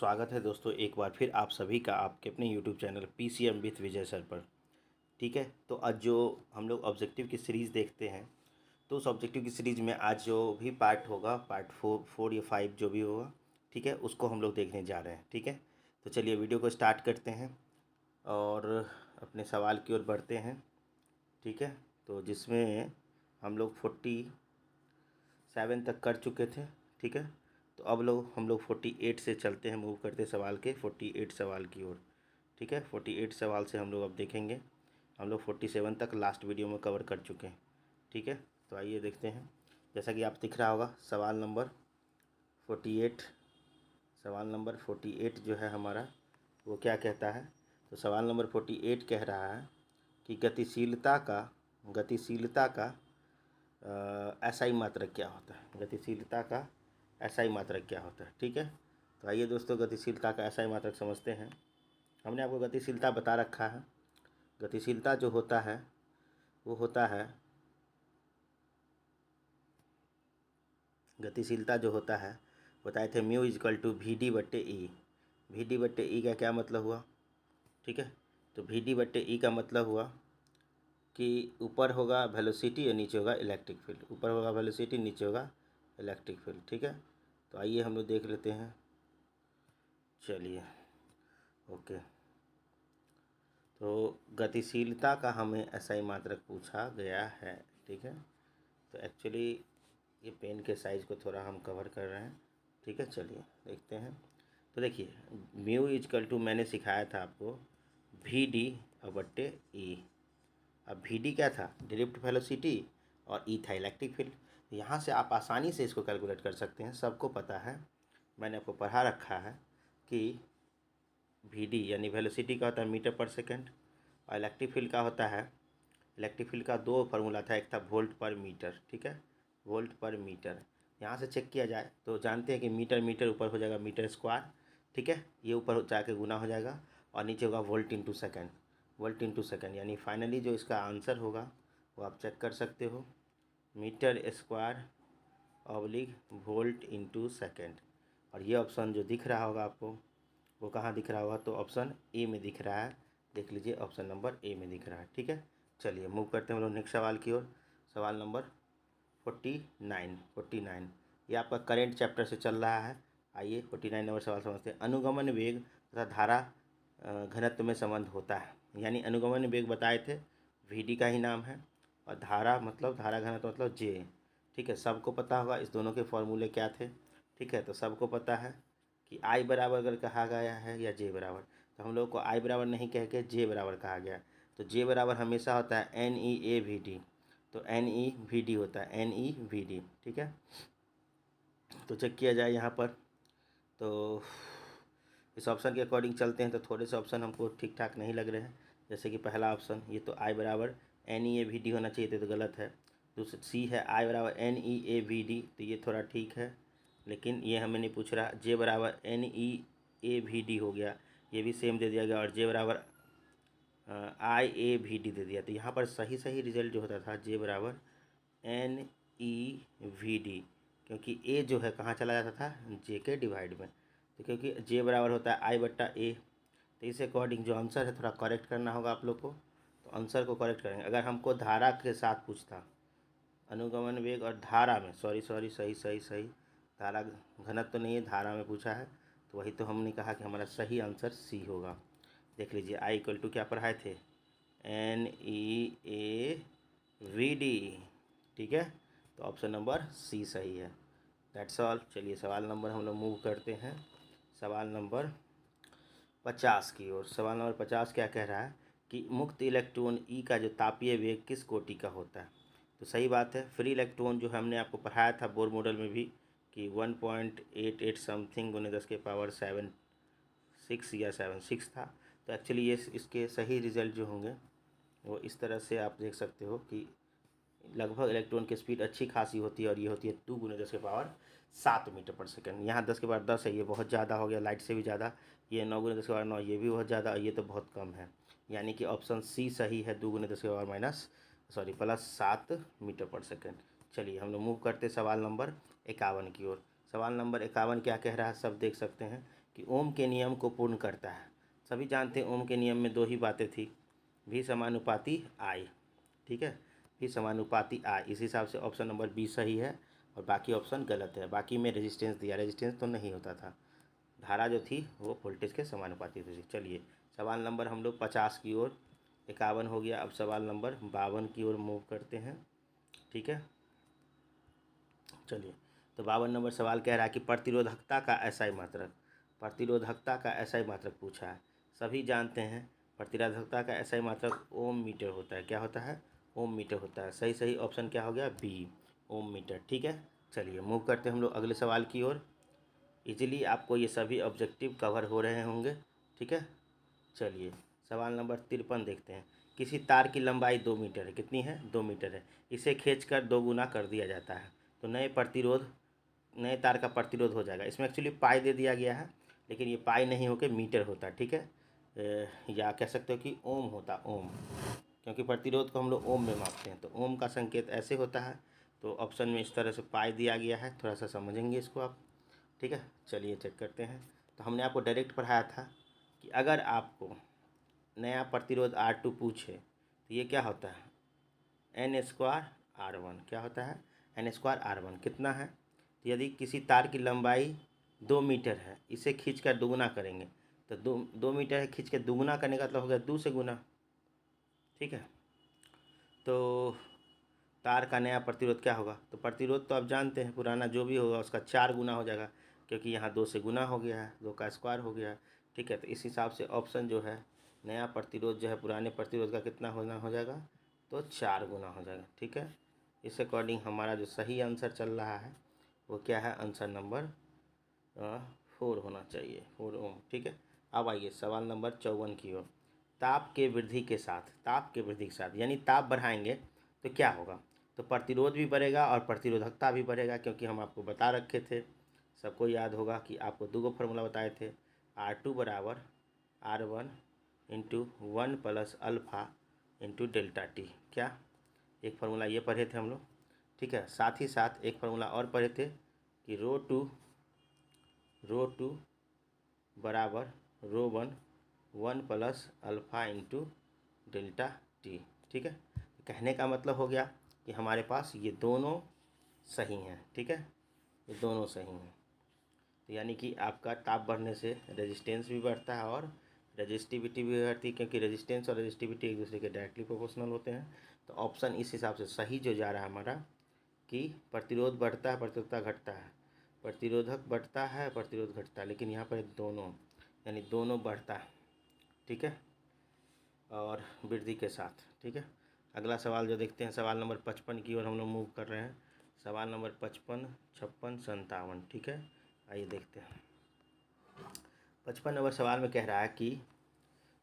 स्वागत है दोस्तों एक बार फिर आप सभी का आपके अपने YouTube channel PCM with Vijay sir पर। ठीक है, तो आज जो हम लोग ऑब्जेक्टिव की सीरीज़ देखते हैं, तो उस ऑब्जेक्टिव की सीरीज़ में आज जो भी पार्ट होगा, पार्ट फोर या 5 जो भी होगा, ठीक है, उसको हम लोग देखने जा रहे हैं। ठीक है, तो चलिए वीडियो को स्टार्ट करते हैं और अपने सवाल की ओर बढ़ते हैं। ठीक है, तो जिसमें हम लोग 47 तक कर चुके थे। ठीक है, तो अब हम लोग 48 से चलते हैं, मूव करते हैं सवाल के 48 सवाल की ओर। ठीक है, 48 सवाल से हम लोग अब देखेंगे। हम लोग 47 तक लास्ट वीडियो में कवर कर चुके हैं। ठीक है, तो आइए देखते हैं। जैसा कि आप दिख रहा होगा सवाल नंबर 48, सवाल नंबर 48 जो है हमारा, वो क्या कहता है। तो सवाल नंबर 48 कह रहा है कि गतिशीलता का एसआई मात्रक क्या होता है। गतिशीलता का एसआई मात्रक क्या होता है। ठीक है, तो आइए दोस्तों गतिशीलता का एसआई मात्रक समझते हैं। हमने आपको गतिशीलता बता रखा है। गतिशीलता जो होता है वो होता है, गतिशीलता जो होता है बताए थे mu equal to V D बट्टे ई। वी डी बट्टे ई का क्या मतलब हुआ। ठीक है, तो वी डी बट्टे ई का मतलब हुआ कि ऊपर होगा वेलोसिटी और नीचे होगा इलेक्ट्रिक फील्ड। ऊपर होगा वेलोसिटी, नीचे होगा इलेक्ट्रिक फील्ड। ठीक है, तो आइए हम लोग देख लेते हैं। चलिए ओके, तो गतिशीलता का हमें एसआई मात्रक पूछा गया है। ठीक है, तो एक्चुअली ये पेन के साइज़ को थोड़ा हम कवर कर रहे हैं। ठीक है, चलिए देखते हैं। तो देखिए म्यू इजकल टू मैंने सिखाया था आपको वी डी बट्टे ई। अब वी डी क्या था, ड्रिफ्ट वेलोसिटी, और ई था इलेक्ट्रिक फील्ड। यहाँ से आप आसानी से इसको कैलकुलेट कर सकते हैं। सबको पता है, मैंने आपको पढ़ा रखा है कि वी डी यानी वेलोसिटी का होता है मीटर पर सेकेंड, और इलेक्ट्रिक फील्ड का होता है, इलेक्ट्रिक फील्ड का दो फार्मूला था, एक था वोल्ट पर मीटर। ठीक है, वोल्ट पर मीटर। यहाँ से चेक किया जाए तो जानते हैं कि मीटर मीटर ऊपर हो जाएगा मीटर स्क्वायर। ठीक है, ये ऊपर जाके गुना हो जाएगा और नीचे होगा volt into second. Volt into second यानी फाइनली जो इसका आंसर होगा वो आप चेक कर सकते हो, metre square oblique volt into second. और ये ऑप्शन जो दिख रहा होगा आपको, वो कहाँ दिख रहा होगा, तो ऑप्शन ए में दिख रहा है। देख लीजिए ऑप्शन नंबर ए में दिख रहा है। ठीक है, चलिए मूव करते हैं हम लोग नेक्स्ट सवाल की ओर। सवाल नंबर 49 ये आपका करेंट चैप्टर से चल रहा है। आइए 49 नंबर सवाल समझते हैं। अनुगमन वेग तथा धारा घनत्व में संबंध होता है। यानी अनुगमन वेग बताए थे वी डी का ही नाम है, और धारा मतलब धारा घनत्व मतलब जे। ठीक है, सबको पता होगा इस दोनों के फॉर्मूले क्या थे। ठीक है, तो सबको पता है कि आई बराबर अगर कहा गया है या जे बराबर, तो हम लोग को आई बराबर नहीं कह के जे बराबर कहा गया है। तो जे बराबर हमेशा होता है N E A V D, तो एन ई वी डी होता है, एन ई वी डी। ठीक है, तो चेक किया जाए यहाँ पर, तो इस ऑप्शन के अकॉर्डिंग चलते हैं तो थोड़े से ऑप्शन हमको ठीक ठाक नहीं लग रहे हैं। जैसे कि पहला ऑप्शन, ये तो आई बराबर N E A V D होना चाहिए, तो गलत है। दूसरा सी है आई बराबर N E A V D, तो ये थोड़ा ठीक है, लेकिन ये हमें नहीं पूछ रहा। जे बराबर N E A V D हो गया, ये भी सेम दे दिया गया, और जे बराबर आई ए वी डी दे दिया। तो यहाँ पर सही सही रिजल्ट जो होता था जे बराबर एन ई वी डी, क्योंकि ए जो है कहाँ चला जाता था, जे के डिवाइड में। तो क्योंकि जे बराबर होता है आई बट्टा ए, तो इस अकॉर्डिंग जो आंसर है थोड़ा करेक्ट करना होगा आप लोग को। तो आंसर को करेक्ट करेंगे। अगर हमको धारा के साथ पूछता, अनुगमन वेग और धारा में, सॉरी सही सही सही, धारा घनत्व तो नहीं है, धारा में पूछा है, तो वही तो हमने कहा कि हमारा सही आंसर सी होगा। देख लीजिए आई इक्वल टू क्या पढ़ाए थे, N E A V D. ठीक है, तो ऑप्शन नंबर सी सही है। That's all. चलिए सवाल नंबर हम लोग मूव करते हैं सवाल नंबर 50 की ओर। सवाल नंबर 50 क्या कह रहा है कि मुक्त इलेक्ट्रॉन ई का जो तापीय वेग किस कोटि का होता है। तो सही बात है, फ्री इलेक्ट्रॉन जो हमने आपको पढ़ाया था बोर मॉडल में भी कि 1.88 समथिंग × 10⁻⁶ या 76 था। तो एक्चुअली ये इसके सही रिजल्ट जो होंगे वो इस तरह से आप देख सकते हो कि लगभग इलेक्ट्रॉन की स्पीड अच्छी खासी होती है, और ये होती है 2 × 10⁷ मीटर पर सेकंड। यहाँ 10⁻10 है, ये बहुत ज़्यादा हो गया, लाइट से भी ज़्यादा। ये 9 × 10⁻9, ये भी बहुत ज़्यादा, और ये तो बहुत कम है। यानी कि ऑप्शन सी सही है, 2 × 10⁻⁷ मीटर पर सेकंड। चलिए हम लोग मूव करते सवाल नंबर 51 की ओर। सवाल नंबर 51 क्या कह रहा है, सब देख सकते हैं कि ओम के नियम को पूर्ण करता है। सभी जानते हैं ओम के नियम में दो ही बातें थी, भी समानुपाती आई, ठीक है, भी समानुपाती आई। इस हिसाब से ऑप्शन नंबर बी सही है और बाकी ऑप्शन गलत है। बाकी में रेजिस्टेंस दिया, रेजिस्टेंस तो नहीं होता था, धारा जो थी वो वोल्टेज के समानुपाती थी। चलिए सवाल नंबर हम लोग 50 की ओर, 51 हो गया। अब सवाल नंबर 52 की ओर मूव करते हैं, ठीक है। चलिए तो 52 नंबर सवाल कह रहा है कि प्रतिरोधकता का एसआई मात्रक, प्रतिरोधकता का एसआई मात्रक पूछा है। सभी जानते हैं प्रतिरोधकता का एसआई मात्रक ओम मीटर होता है। क्या होता है? ओम मीटर होता है। सही सही ऑप्शन क्या हो गया? बी, ओम मीटर, ठीक है। चलिए मूव करते हैं हम लोग अगले सवाल की ओर। इजीली आपको ये सभी ऑब्जेक्टिव कवर हो रहे होंगे, ठीक है। चलिए सवाल नंबर 53 देखते हैं। किसी तार की लंबाई 2 मीटर है। कितनी है? 2 मीटर है। इसे खींचकर 2 गुना कर दिया जाता है तो नए तार का प्रतिरोध हो जाएगा। इसमें एक्चुअली पाई दे दिया गया है, लेकिन ये पाई नहीं होकर मीटर होता, ठीक है। या कह सकते हो कि ओम होता, ओम, क्योंकि प्रतिरोध को हम लोग ओम में मापते हैं। तो ओम का संकेत ऐसे होता है। तो ऑप्शन में इस तरह से पाई दिया गया है, थोड़ा सा समझेंगे इसको आप, ठीक है। चलिए चेक करते हैं। तो हमने आपको डायरेक्ट पढ़ाया था कि अगर आपको नया प्रतिरोध R2 पूछे तो ये क्या होता है? n² R1। क्या होता है? n² R1 कितना है? तो यदि किसी तार की लंबाई 2 मीटर है, इसे खींचकर दुगुना करेंगे तो 2 मीटर है, खींच के दुगुना करने का मतलब हो गया 2 से गुना, ठीक है। तो तार का नया प्रतिरोध क्या होगा? तो प्रतिरोध तो आप जानते हैं, पुराना जो भी होगा उसका 4 गुना हो जाएगा, क्योंकि यहाँ 2 से गुना हो गया है, 2 का स्क्वायर हो गया है, ठीक है। तो इस हिसाब से ऑप्शन जो है नया प्रतिरोध जो है पुराने प्रतिरोध का कितना होना हो जाएगा? तो 4 गुना हो जाएगा, ठीक है। इस अकॉर्डिंग हमारा जो सही आंसर चल रहा है वो क्या है? आंसर नंबर 4 होना चाहिए, 4 ओम, ठीक है। अब आइए सवाल नंबर 54 की ओर। ताप के वृद्धि के साथ यानी ताप बढ़ाएंगे तो क्या होगा? तो प्रतिरोध भी बढ़ेगा और प्रतिरोधकता भी बढ़ेगा, क्योंकि हम आपको बता रखे थे, सबको याद होगा कि आपको 2 फार्मूला बताए थे। R2 बराबर R1 into 1 plus alpha into delta T. क्या? एक फार्मूला ये पढ़े थे हम लोग, ठीक है। साथ ही साथ एक फार्मूला और पढ़े थे कि रो टू बराबर रो 1 plus alpha into delta T, ठीक है। कहने का मतलब हो गया कि हमारे पास ये दोनों सही हैं, ठीक है, ये दोनों सही हैं। तो यानी कि आपका ताप बढ़ने से रेजिस्टेंस भी बढ़ता है और रेजिस्टिविटी भी बढ़ती है, क्योंकि रेजिस्टेंस और रेजिस्टिविटी एक दूसरे के डायरेक्टली प्रोपोर्शनल होते हैं। तो ऑप्शन इस हिसाब से सही जो जा रहा है हमारा कि प्रतिरोध बढ़ता है, प्रतिरोधकता घटता है, प्रतिरोधक बढ़ता है, प्रतिरोध घटता है, लेकिन यहाँ पर दोनों, यानी दोनों बढ़ता है, ठीक है, और वृद्धि के साथ, ठीक है। अगला सवाल जो देखते हैं, सवाल नंबर 55 की ओर हम लोग मूव कर रहे हैं। सवाल नंबर 55, 56, 57, ठीक है। आइए देखते हैं। 55 नंबर सवाल में कह रहा है कि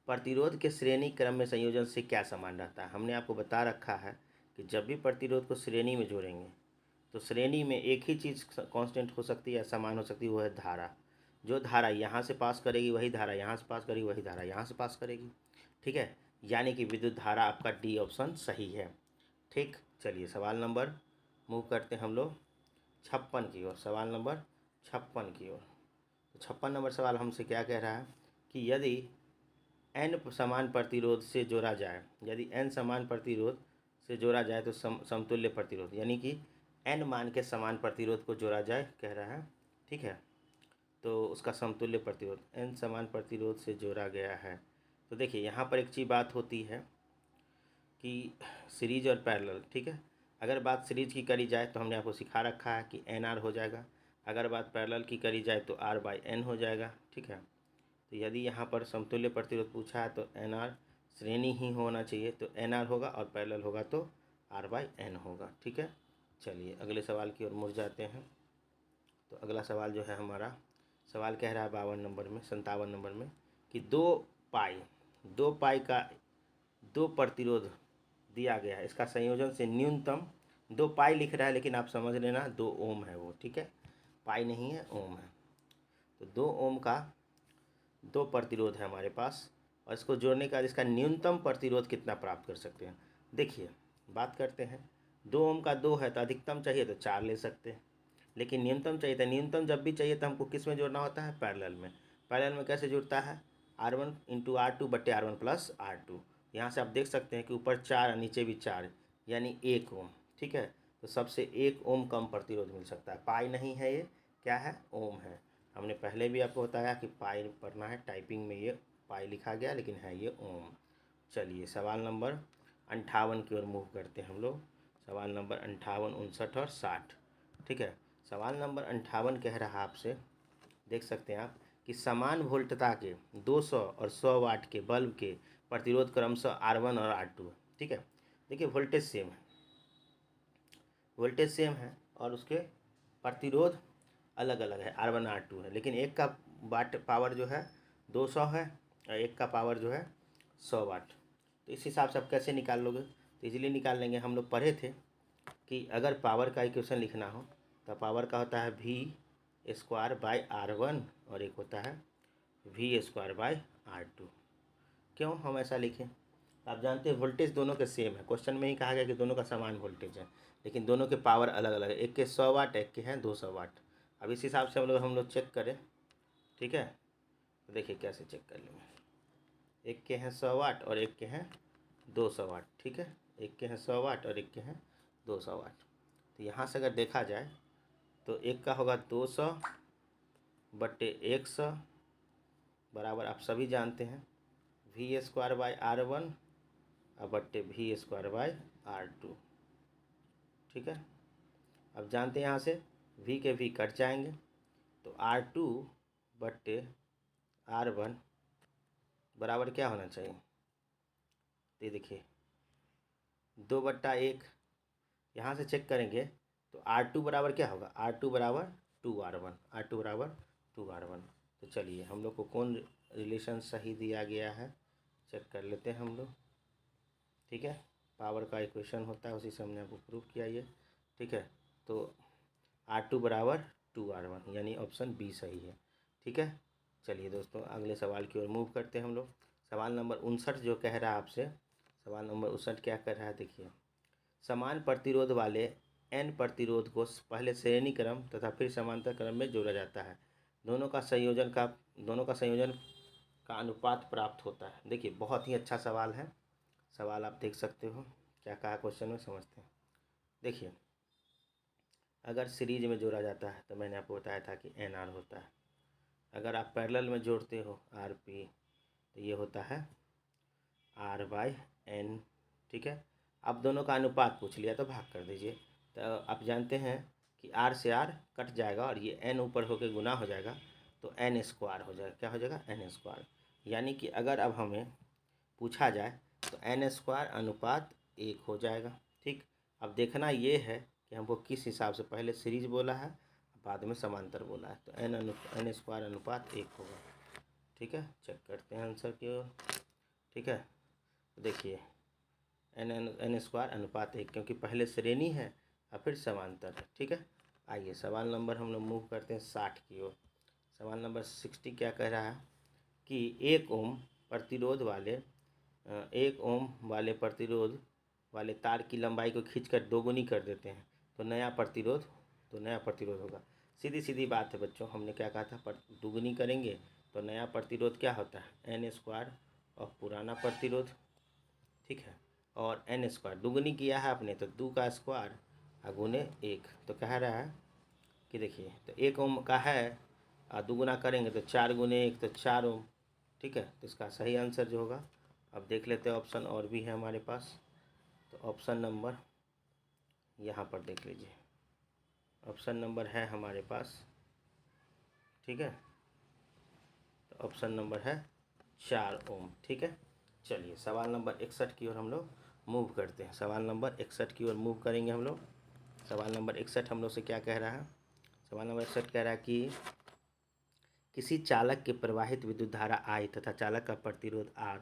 प्रतिरोध के श्रेणी क्रम में संयोजन से क्या समान रहता है। हमने आपको बता रखा है कि जब भी प्रतिरोध को श्रेणी में जोड़ेंगे तो श्रेणी में एक ही चीज़ कांस्टेंट हो सकती है या समान हो सकती है, वो है धारा। जो धारा यहाँ से पास करेगी वही धारा यहाँ से पास करेगी, वही धारा यहाँ से पास करेगी, ठीक है। यानी कि विद्युत धारा आपका डी ऑप्शन सही है, ठीक। चलिए सवाल नंबर मूव करते हैं हम लोग 56 की ओर। सवाल नंबर 56 की ओर। तो 56 नंबर सवाल हमसे क्या कह रहा है कि यदि n समान प्रतिरोध से जोड़ा जाए, यदि n समान प्रतिरोध से जोड़ा जाए तो समतुल्य प्रतिरोध, यानी कि n मान के समान प्रतिरोध को जोड़ा जाए, कह रहा है, ठीक है। तो उसका समतुल्य प्रतिरोध n समान प्रतिरोध से जोड़ा गया है। तो देखिए यहाँ पर एक चीज़ बात होती है कि सीरीज और पैरेलल, ठीक है। अगर बात सीरीज की करी जाए तो हमने आपको सिखा रखा है कि NR हो जाएगा, अगर बात पैरेलल की करी जाए तो R/N हो जाएगा, ठीक है। तो यदि यहाँ पर समतुल्य प्रतिरोध पूछा है तो NR श्रेणी ही होना चाहिए, तो NR होगा, और पैरेलल होगा तो R/N होगा, ठीक है। चलिए अगले सवाल की ओर मुड़ जाते हैं। तो अगला सवाल जो है हमारा, सवाल कह रहा है 57 नंबर में कि 2 पाई का 2 प्रतिरोध दिया गया है, इसका संयोजन से न्यूनतम 2 पाई लिख रहा है, लेकिन आप समझ लेना 2 ओम है वो, ठीक है, पाई नहीं है, ओम है। तो 2 ओम का 2 प्रतिरोध है हमारे पास, और इसको जोड़ने का इसका न्यूनतम प्रतिरोध कितना प्राप्त कर सकते हैं। देखिए बात करते हैं, 2 ओम का 2 है तो अधिकतम चाहिए तो 4 ले सकते हैं, लेकिन न्यूनतम चाहिए तो न्यूनतम जब भी चाहिए तो हमको किस में जोड़ना होता है? पैरेलल में। पैरेलल में कैसे जुड़ता है, R1 इंटू R2 बट्टे R1 प्लस R2। यहाँ से आप देख सकते हैं कि ऊपर 4 और नीचे भी 4, यानी 1 ओम। ठीक है, तो सबसे 1 ओम कम प्रतिरोध मिल सकता है। पाई नहीं है, ये क्या है, ओम है। हमने पहले भी आपको बताया कि पाई पढ़ना है, टाइपिंग में ये पाई लिखा गया लेकिन है ये ओम। चलिए सवाल नंबर 58 की ओर मूव करते हैं हम लोग। सवाल नंबर 58, 59 और 60। ठीक है, सवाल नंबर 58 कह रहा है आपसे, देख सकते हैं आप कि समान वोल्टता के 200 और 100 वाट के बल्ब के प्रतिरोध क्रमशः R1 और R2 है। ठीक है, देखिए वोल्टेज सेम है, वोल्टेज सेम है और उसके प्रतिरोध अलग अलग है, R1 R2 है, लेकिन एक का वाट पावर जो है 200 है और एक का पावर जो है 100 वाट। तो इस हिसाब से आप कैसे निकाल लोगे, तो इजीली निकाल लेंगे। हम लोग पढ़े थे कि अगर पावर का इक्वेशन लिखना हो तो पावर का होता है V² बाई R1 और एक होता है V² बाई R2। क्यों हम ऐसा लिखें, आप जानते हैं वोल्टेज दोनों के सेम है, क्वेश्चन में ही कहा गया कि दोनों का समान वोल्टेज है, लेकिन दोनों के पावर अलग अलग है, एक के 100 वाट एक के हैं 200 वाट। अब इस हिसाब से हम लोग चेक करें। ठीक है, तो देखिए कैसे चेक कर लेंगे, एक के हैं 100 वाट और एक के हैं 200 वाट। ठीक है, एक के हैं 100 वाट और एक के हैं 200 वाट। तो यहाँ से अगर देखा जाए तो एक का होगा 200 बट्टे 100 बराबर, आप सभी जानते हैं, V² बाई R1 और बट्टे V² बाई R2। ठीक है, अब जानते हैं यहाँ से V के V कट जाएंगे तो R2 बट्टे R1 बराबर क्या होना चाहिए, ये देखिए 2/1। यहाँ से चेक करेंगे तो R2 बराबर क्या होगा, R2 बराबर 2R1, R2 बराबर 2R1। तो चलिए हम लोग को कौन रिलेशन सही दिया गया है चेक कर लेते हैं हम लोग। ठीक है, पावर का इक्वेशन होता है, उसी से हमने आपको प्रूव किया ये। ठीक है, तो R2 बराबर 2R1 यानी ऑप्शन बी सही है। ठीक है, चलिए दोस्तों अगले सवाल की ओर मूव करते हैं हम लोग। सवाल नंबर 59 जो कह रहा है आपसे, सवाल नंबर 59 क्या कर रहा है, देखिए समान प्रतिरोध वाले n प्रतिरोध को पहले श्रेणी क्रम तथा फिर समांतर क्रम में जोड़ा जाता है। दोनों का संयोजन का अनुपात प्राप्त होता है। देखिए बहुत ही अच्छा सवाल है, सवाल आप देख सकते हो क्या कहा क्वेश्चन में, समझते हैं। देखिए अगर सीरीज में जोड़ा जाता है तो मैंने आपको बताया था कि NR होता है। अगर आप पैरेलल में जोड़ते हो RP तो ये होता है R/N। ठीक है, अब दोनों का अनुपात पूछ लिया तो भाग कर दीजिए। तो आप जानते हैं कि R से R कट जाएगा और ये N ऊपर होकर गुना हो जाएगा तो N² हो जाएगा। क्या हो जाएगा, N²। यानी कि अगर अब हमें पूछा जाए तो N² अनुपात 1 हो जाएगा। ठीक, अब देखना ये है कि हमको किस हिसाब से, पहले सीरीज बोला है बाद में समांतर बोला है, तो N² अनुपात 1 होगा। ठीक है, चेक करते हैं आंसर की ओर। ठीक है, देखिए N² अनुपात 1 क्योंकि पहले श्रेणी है और फिर समांतर है। ठीक है, आइए सवाल नंबर हम लोग मूव करते हैं 60 की ओर। सवाल नंबर 60 क्या कह रहा है कि 1 ओम प्रतिरोध वाले तार की लंबाई को खींचकर दोगुनी कर देते हैं तो नया प्रतिरोध होगा। सीधी सीधी बात है बच्चों, हमने क्या कहा था, दोगुनी करेंगे तो नया प्रतिरोध क्या होता है, N² और पुराना प्रतिरोध। ठीक है, और N² दुगुनी किया है आपने तो 2 का स्क्वायर गुने 1, तो कह रहा है कि देखिए तो 1 ओम का है और दुगुना करेंगे तो 4 गुने 1 तो 4 ओम। ठीक है, तो इसका सही आंसर जो होगा, अब देख लेते हैं ऑप्शन और भी है हमारे पास। तो ऑप्शन नंबर यहाँ पर देख लीजिए, ऑप्शन नंबर है हमारे पास। ठीक है, तो ऑप्शन नंबर है 4 ओम। ठीक है, चलिए सवाल नंबर 61 की ओर हम लोग मूव करते हैं। सवाल नंबर 61 की ओर मूव करेंगे हम लोग। सवाल नंबर 61 हम लोग से क्या कह रहा है, सवाल नंबर 61 कह रहा है कि किसी चालक के प्रवाहित विद्युत धारा I तथा चालक का प्रतिरोध R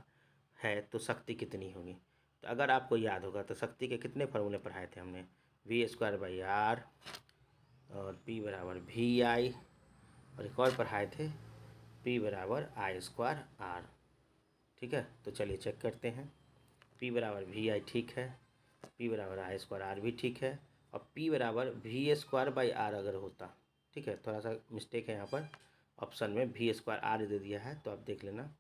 है तो शक्ति कितनी होगी। तो अगर आपको याद होगा तो शक्ति के कितने फॉर्मूले पढ़ाए थे हमने, V² बाई R और P बराबर VI और एक और पढ़ाए थे P बराबर I² R। ठीक है, तो चलिए चेक करते हैं। P बराबर VI ठीक है, P बराबर I² R भी ठीक है और P बराबर V² बाई R अगर होता, ठीक है थोड़ा सा मिस्टेक है यहाँ पर, ऑप्शन में वी स्क्वायर आर दे दिया है, तो आप देख लेना।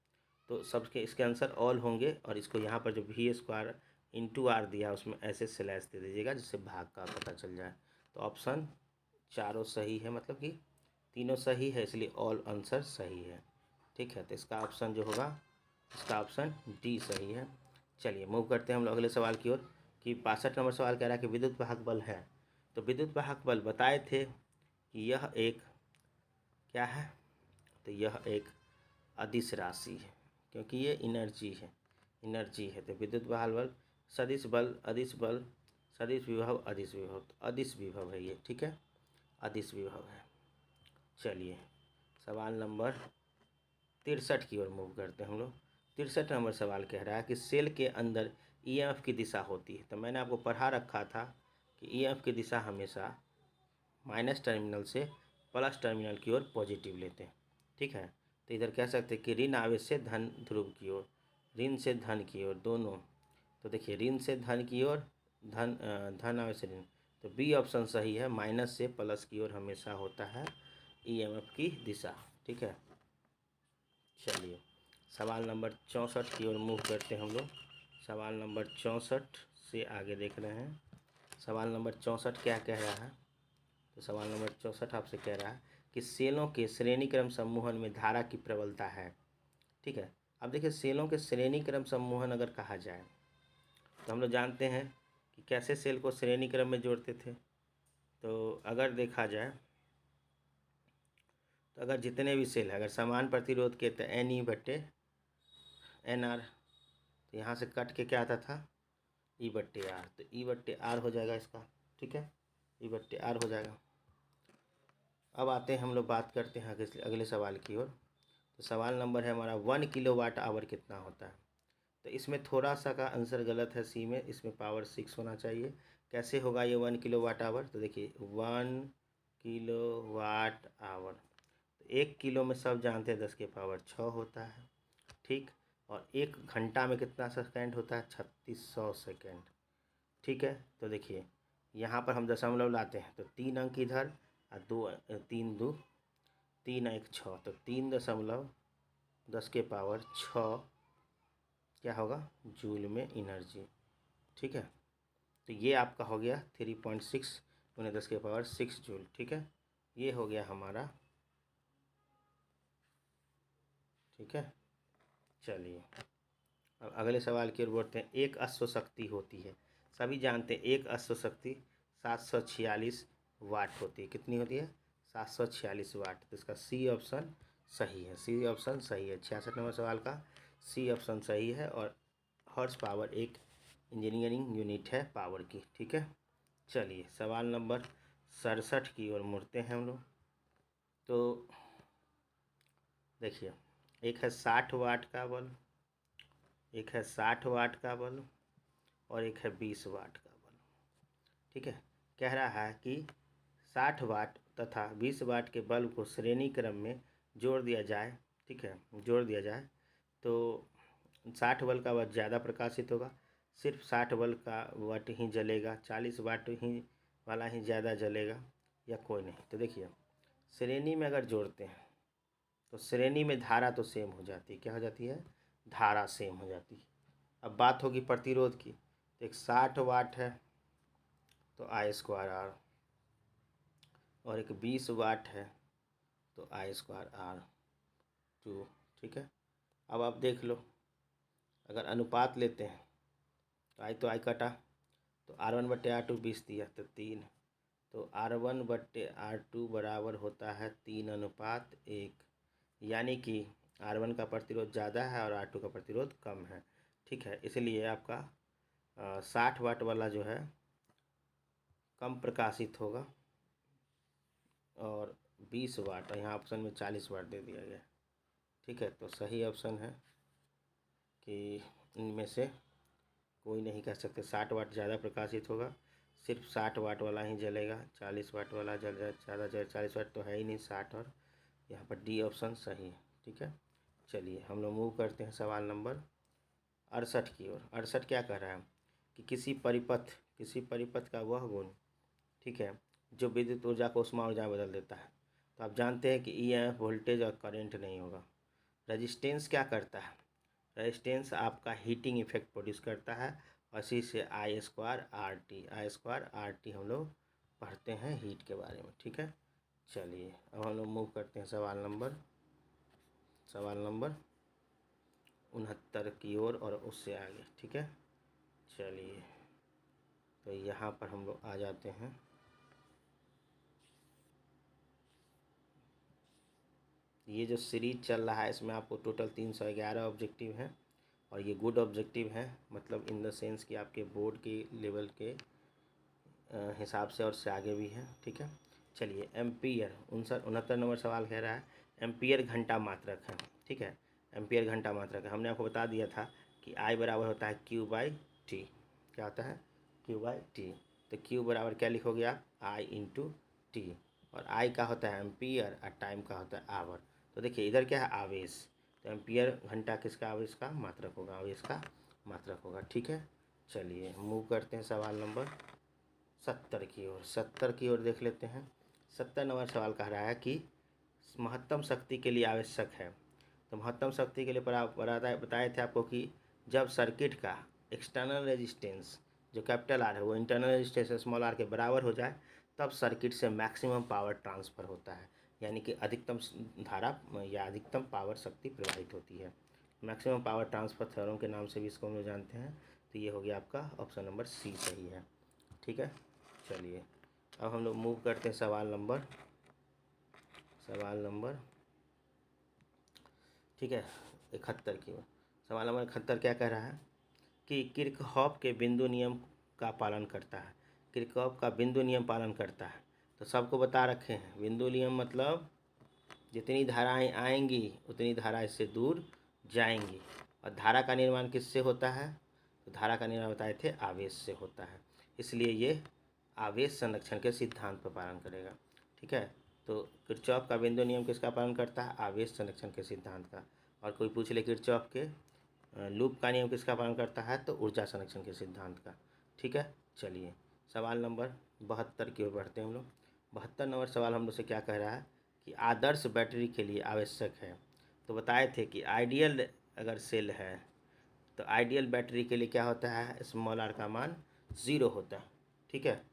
तो सबके इसके आंसर ऑल होंगे, और इसको यहाँ पर जो वी स्क्वायर इंटू आर दिया उसमें ऐसे स्लैश दे दीजिएगा जिससे भाग का पता चल जाए। तो ऑप्शन चारों सही है, मतलब कि तीनों सही है, इसलिए ऑल आंसर सही है। ठीक है, तो इसका ऑप्शन जो होगा, इसका ऑप्शन डी सही है। चलिए मूव करते हैं हम लोग अगले सवाल की ओर, कि 62 नंबर सवाल कह रहा है कि विद्युत वाहक बल है। तो विद्युत वाहक बल बताए थे कि यह एक क्या है, तो यह एक अदिश राशि है, क्योंकि ये एनर्जी है। तो विद्युत वाहक बल सदिश बल, अदिश बल, सदिश विभव, अदिश विभव, तो अदिश विभव है ये। ठीक है, अदिश विभव है। चलिए सवाल नंबर 63 की ओर मूव करते हैं हम लोग। 63 नंबर सवाल कह रहा है कि सेल के अंदर ईएमएफ की दिशा होती है। तो मैंने आपको पढ़ा रखा था कि ईएमएफ की दिशा हमेशा माइनस टर्मिनल से प्लस टर्मिनल की ओर पॉजिटिव लेते हैं। ठीक है, तो इधर कह सकते हैं कि ऋण आवेश से धन ध्रुव की ओर, ऋण से धन की ओर दोनों। तो देखिए ऋण से धन की ओर, धन आवेश से ऋण, तो बी ऑप्शन सही है, माइनस से प्लस की ओर हमेशा होता है ईएमएफ की दिशा। ठीक है, चलिए सवाल नंबर 64 की ओर मूव करते हैं हम लोग। सवाल नंबर 64 से आगे देख रहे हैं। सवाल नंबर 64 क्या कह रहा है, तो सवाल नंबर 64 आपसे कह रहा है कि सेलों के श्रेणी क्रम समूहन में धारा की प्रबलता है। ठीक है, अब देखिए सेलों के श्रेणी क्रम समूहन अगर कहा जाए तो हम लोग जानते हैं कि कैसे सेल को श्रेणी क्रम में जोड़ते थे। तो अगर देखा जाए तो अगर जितने भी सेल है अगर समान प्रतिरोध के, तो एन ई बट्टे एन आर, तो यहाँ से कट के क्या आता था, ई बट्टे आर, तो ई बट्टे आर हो जाएगा इसका। ठीक है, ई बट्टे आर हो जाएगा। अब आते हैं हम लोग बात करते हैं अगले सवाल की ओर। तो सवाल नंबर है हमारा 1 किलोवाट आवर कितना होता है। तो इसमें थोड़ा सा का आंसर गलत है, सी में, इसमें पावर 6 होना चाहिए। कैसे होगा ये 1 किलोवाट आवर, तो देखिए 1 किलोवाट आवर, तो 1 किलो में सब जानते हैं 10 के पावर 6 होता है। ठीक, और 1 घंटा में कितना सेकेंड होता है, 3600 सेकेंड। ठीक है, तो देखिए यहाँ पर हम दशमलव लाते हैं, तो 3 अंक इधर और 2 3 2 3 1 6, तो 3.10 के पावर 6 क्या होगा, जूल में एनर्जी। ठीक है, तो ये आपका हो गया 3.6 × 10 के पावर 6 जूल। ठीक है, ये हो गया हमारा। ठीक है, चलिए अब अगले सवाल की ओर बढ़ते हैं। एक अश्व शक्ति होती है, सभी जानते हैं एक अश्व शक्ति 746 वाट होती है। कितनी होती है, 746 वाट। तो इसका सी ऑप्शन सही है, सी ऑप्शन सही है। 66 नंबर सवाल का सी ऑप्शन सही है। और हॉर्स पावर एक इंजीनियरिंग यूनिट है पावर की। ठीक है, चलिए सवाल नंबर 67 की ओर मुड़ते हैं हम लोग। तो देखिए एक है 60 वाट का बल्ब, एक है 60 वाट का बल्ब, और एक है 20 वाट का बल्ब। ठीक है, कह रहा है कि 60 वाट तथा 20 वाट के बल्ब को श्रेणी क्रम में जोड़ दिया जाए। ठीक है, जोड़ दिया जाए तो 60 वाट का वाट ज़्यादा प्रकाशित होगा, सिर्फ 60 वाट का वाट ही जलेगा, 40 वाट ही वाला ही ज़्यादा जलेगा, या कोई नहीं। तो देखिए श्रेणी में अगर जोड़ते हैं तो श्रेणी में धारा तो सेम हो जाती है, क्या हो जाती है, धारा सेम हो जाती है। अब बात होगी प्रतिरोध की, तो एक 60 वाट है तो आई स्क्वायर आर, और एक 20 वाट है तो आई स्क्वायर आर 2। ठीक है, अब आप देख लो अगर अनुपात लेते हैं तो आई कटा, तो R1/R2 20 दिया तो 3, तो R1/R2 बराबर होता है 3:1, यानी कि R1 का प्रतिरोध ज़्यादा है और R2 का प्रतिरोध कम है। ठीक है, इसलिए आपका 60 वाट वाला जो है कम प्रकाशित होगा, और 20 वाट, यहाँ ऑप्शन में 40 वाट दे दिया गया। ठीक है, तो सही ऑप्शन है कि इनमें से कोई नहीं कह सकते। 60 वाट ज़्यादा प्रकाशित होगा, सिर्फ 60 वाट वाला ही जलेगा, 40 वाट वाला जल जाए ज़्यादा जल, 40 वाट तो है ही नहीं, 60, और यहाँ पर डी ऑप्शन सही है। ठीक है, चलिए हम लोग मूव करते हैं सवाल नंबर 68 की ओर। 68 क्या कह रहा है कि किसी परिपथ का वह गुण, ठीक है, जो विद्युत ऊर्जा को ऊष्मा ऊर्जा में बदल देता है। तो आप जानते हैं कि ईएमएफ वोल्टेज और करंट नहीं होगा। रेजिस्टेंस क्या करता है? रेजिस्टेंस आपका हीटिंग इफेक्ट प्रोड्यूस करता है, और इसी से आई स्क्वायर आर टी हम लोग पढ़ते हैं हीट के बारे में। ठीक है, चलिए अब हम लोग मूव करते हैं सवाल नंबर 69 की ओर और उससे आगे। ठीक है, चलिए तो यहाँ पर हम लोग आ जाते हैं। ये जो सीरीज चल रहा है इसमें आपको टोटल 311 ऑब्जेक्टिव हैं, और ये गुड ऑब्जेक्टिव हैं, मतलब इन द सेंस कि आपके बोर्ड के लेवल के हिसाब से और से आगे भी है। ठीक है, चलिए एम्पियर 69 नंबर सवाल कह रहा है एम्पियर घंटा मात्रक है। ठीक है, एम्पियर घंटा मात्रक है। हमने आपको बता दिया था कि आई बराबर होता है क्यू बाई टी। क्या होता है? Q by T. तो क्यू बराबर क्या लिखोगे आप? आई इंटू टी, और आई का होता है एम्पियर और टाइम का होता है आवर। तो देखिए इधर क्या है? आवेश। तो एम्पियर घंटा किसका? आवेश का मात्रक होगा, आवेश का मात्रक होगा। ठीक है, चलिए मूव करते हैं सवाल नंबर 70 की ओर देख लेते हैं। 70 नंबर सवाल कह रहा है कि महत्तम शक्ति के लिए आवश्यक है। तो महत्तम शक्ति के लिए बताए थे आपको कि जब सर्किट का एक्सटर्नल रेजिस्टेंस जो कैपिटल आर है वो इंटरनल रेजिस्टेंस स्मॉल आर के बराबर हो जाए, तब सर्किट से मैक्सिमम पावर ट्रांसफ़र होता है, यानी कि अधिकतम धारा या अधिकतम पावर शक्ति प्रवाहित होती है। मैक्सिमम पावर ट्रांसफ़र थ्योरम के नाम से भी इसको हम लोग जानते हैं। तो ये हो गया आपका ऑप्शन नंबर सी सही है। ठीक है, चलिए अब हम लोग मूव करते हैं सवाल नंबर ठीक है 71 की ओर। सवाल नंबर 71 क्या कह रहा है कि किरचॉफ के बिंदु नियम का पालन करता है। किरचॉफ का बिंदु नियम पालन करता है, तो सबको बता रखे हैं। बिंदु नियम मतलब जितनी धाराएं आएंगी उतनी धारा इससे दूर जाएंगी, और धारा का निर्माण किससे होता है? तो धारा का निर्माण बताए थे आवेश से होता है, इसलिए ये आवेश संरक्षण के सिद्धांत पर पालन करेगा। ठीक है, तो किरचॉफ का बिंदु नियम किसका पालन करता है? आवेश संरक्षण के सिद्धांत का। और कोई पूछ ले किरचॉफ के लूप का नियम किसका पालन करता है? तो ऊर्जा संरक्षण के सिद्धांत का। ठीक है, चलिए सवाल नंबर 72 की ओर बढ़ते हैं हम लोग। 72 नंबर सवाल हम लोग से क्या कह रहा है कि आदर्श बैटरी के लिए आवश्यक है। तो बताए थे कि आइडियल अगर सेल है तो आइडियल बैटरी के लिए क्या होता है? स्मॉल आर का मान 0 होता है। ठीक है, तो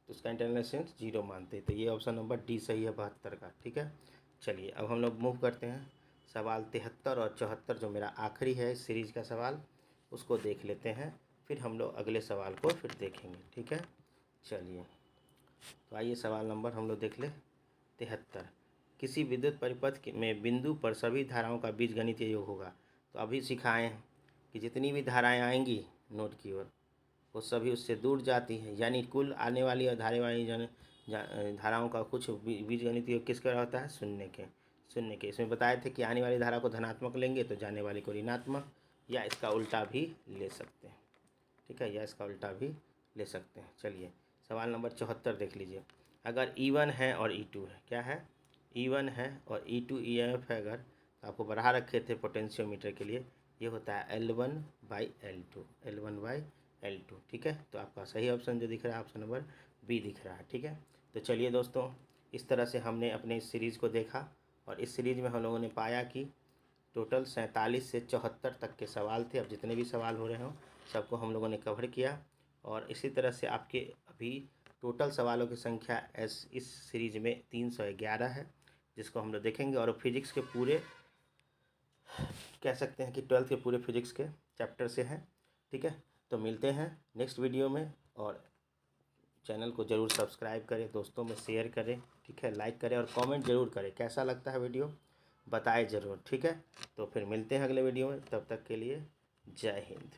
उसका इंटरनल रेजिस्टेंस 0 मानते हैं। तो ये ऑप्शन नंबर डी सही है 72 का। ठीक है, चलिए अब हम लोग मूव करते हैं सवाल 73 और 74 जो मेरा आखिरी है इस सीरीज़ का सवाल, उसको देख लेते हैं, फिर हम लोग अगले सवाल को फिर देखेंगे। ठीक है, चलिए तो आइए सवाल नंबर हम लोग देख ले 73। किसी विद्युत परिपथ में बिंदु पर सभी धाराओं का बीजगणितीय योग होगा। तो अभी सिखाएं कि जितनी भी धाराएं आएंगी नोट की ओर वो सभी उससे दूर जाती हैं, यानी कुल आने वाली और धारे वाली धाराओं का कुछ बीजगणितीय योग किसका होता है? शून्य के। इसमें बताए थे कि आने वाली धारा को धनात्मक लेंगे तो जाने वाली को ऋणात्मक, या इसका उल्टा भी ले सकते हैं। ठीक है, या इसका उल्टा भी ले सकते हैं। चलिए सवाल नंबर 74 देख लीजिए। अगर E1 है और E2 है, क्या है? E1 है और E2 EMF है अगर, तो आपको बढ़ा रखे थे पोटेंशियोमीटर के लिए, ये होता है L1/L2। ठीक है, तो आपका सही ऑप्शन जो दिख रहा है ऑप्शन नंबर बी दिख रहा है। ठीक है, तो चलिए दोस्तों इस तरह से हमने अपने इस सीरीज़ को देखा, और इस सीरीज़ में हम लोगों ने पाया कि टोटल 47 से 74 तक के सवाल थे। अब जितने भी सवाल हो रहे हों सबको हम लोगों ने कवर किया, और इसी तरह से आपके अभी टोटल सवालों की संख्या इस सीरीज़ में 311 है, जिसको हम लोग देखेंगे। और फिजिक्स के पूरे कह सकते हैं कि 12th के पूरे फिजिक्स के चैप्टर से हैं। ठीक है, तो मिलते हैं नेक्स्ट वीडियो में, और चैनल को ज़रूर सब्सक्राइब करें, दोस्तों में शेयर करें। ठीक है, लाइक करें और कमेंट ज़रूर करें कैसा लगता है वीडियो, बताएं ज़रूर। ठीक है, तो फिर मिलते हैं अगले वीडियो में, तब तक के लिए जय हिंद।